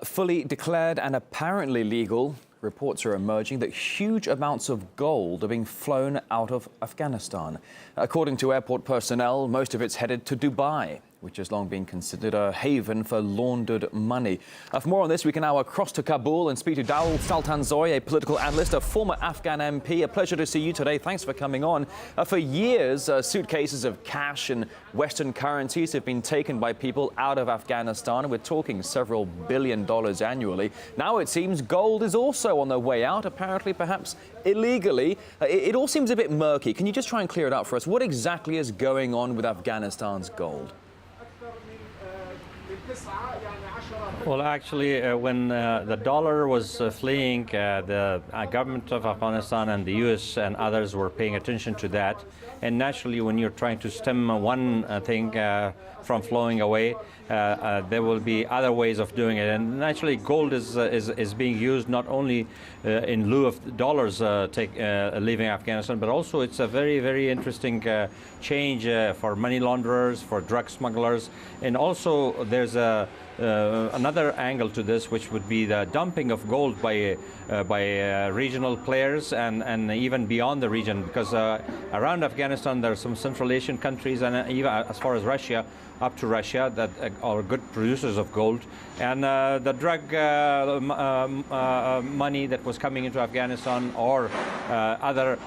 fully declared and apparently legal, reports are emerging that huge amounts of gold are being flown out of Afghanistan. According to airport personnel, most of it's headed to Dubai, which has long been considered a haven for laundered money. For more on this, we can now cross to Kabul and speak to Dawul Sultanzoy, a political analyst, a former Afghan MP. A pleasure to see you today. Thanks for coming on. For years, suitcases of cash and Western currencies have been taken by people out of Afghanistan. We're talking several $1 billion annually. Now it seems gold is also on the way out, apparently perhaps illegally. It all seems a bit murky. Can you just try and clear it up for us? What exactly is going on with Afghanistan's gold? Well, actually, when the dollar was fleeing, the government of Afghanistan and the U.S. and others were paying attention to that. And naturally, when you're trying to stem one thing from flowing away, there will be other ways of doing it. And naturally, gold is being used not only in lieu of dollars leaving Afghanistan, but also it's a very, very interesting change for money launderers, for drug smugglers. And also there's another angle to this, which would be the dumping of gold by regional players and even beyond the region, because around Afghanistan there are some Central Asian countries and even as far as Russia, up to Russia, that are good producers of gold. And the drug money that was coming into Afghanistan or other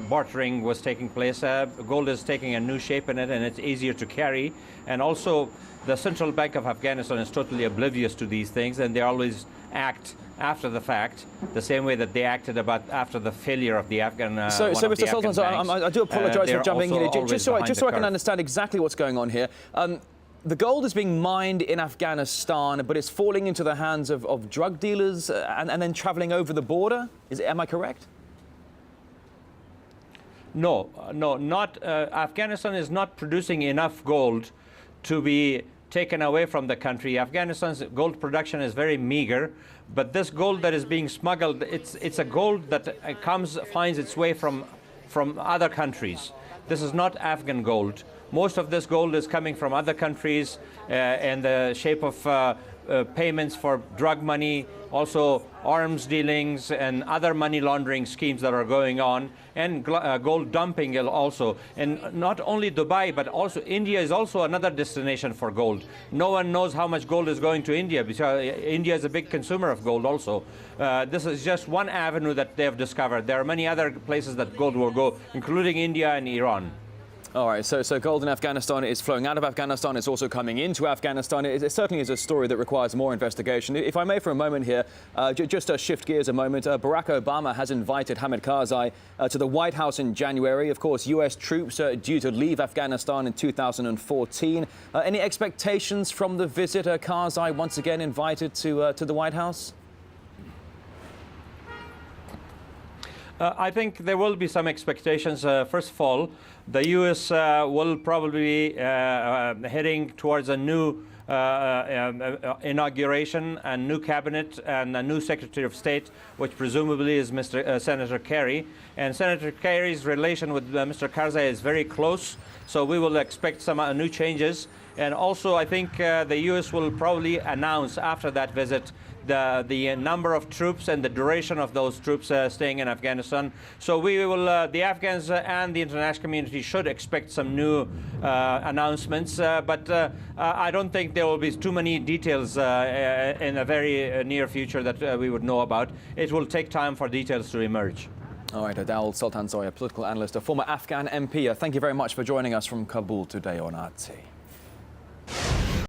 bartering was taking place. Gold is taking a new shape in it, and it's easier to carry. And also the Central Bank of Afghanistan is totally oblivious to these things, and they always act after the fact, the same way that they acted after the failure of the Afghan. So Mr. Sultan, I do apologise for jumping in here. Just so I can understand exactly what's going on here. The gold is being mined in Afghanistan, but it's falling into the hands of drug dealers and then travelling over the border. Am I correct? No, not Afghanistan is not producing enough gold to be taken away from the country. Afghanistan's gold production is very meager, but this gold that is being smuggled, it's a gold that finds its way from other countries. This is not Afghan gold. Most of this gold is coming from other countries in the shape of payments for drug money, also arms dealings and other money laundering schemes that are going on, and gold dumping also. And not only Dubai, but also India is also another destination for gold. No one knows how much gold is going to India, because India is a big consumer of gold also. This is just one avenue that they have discovered. There are many other places that gold will go, including India and Iran. All right, so gold in Afghanistan is flowing out of Afghanistan. It's also coming into Afghanistan. It certainly is a story that requires more investigation. If I may, for a moment here, just to shift gears a moment, Barack Obama has invited Hamid Karzai to the White House in January. Of course, U.S. troops are due to leave Afghanistan in 2014. Any expectations from the visit? Karzai once again invited to the White House? I think there will be some expectations. First of all, the U.S. will probably be heading towards a new inauguration, a new cabinet, and a new Secretary of State, which presumably is Senator Kerry. And Senator Kerry's relation with Mr. Karzai is very close, so we will expect some new changes. And also, I think the U.S. will probably announce after that visit the number of troops and the duration of those troops staying in Afghanistan. So we will, the Afghans and the international community should expect some new announcements. But I don't think there will be too many details in a very near future that we would know about. It will take time for details to emerge. All right, Dawul Sultanzoy, a political analyst, a former Afghan MP. Thank you very much for joining us from Kabul today on RT.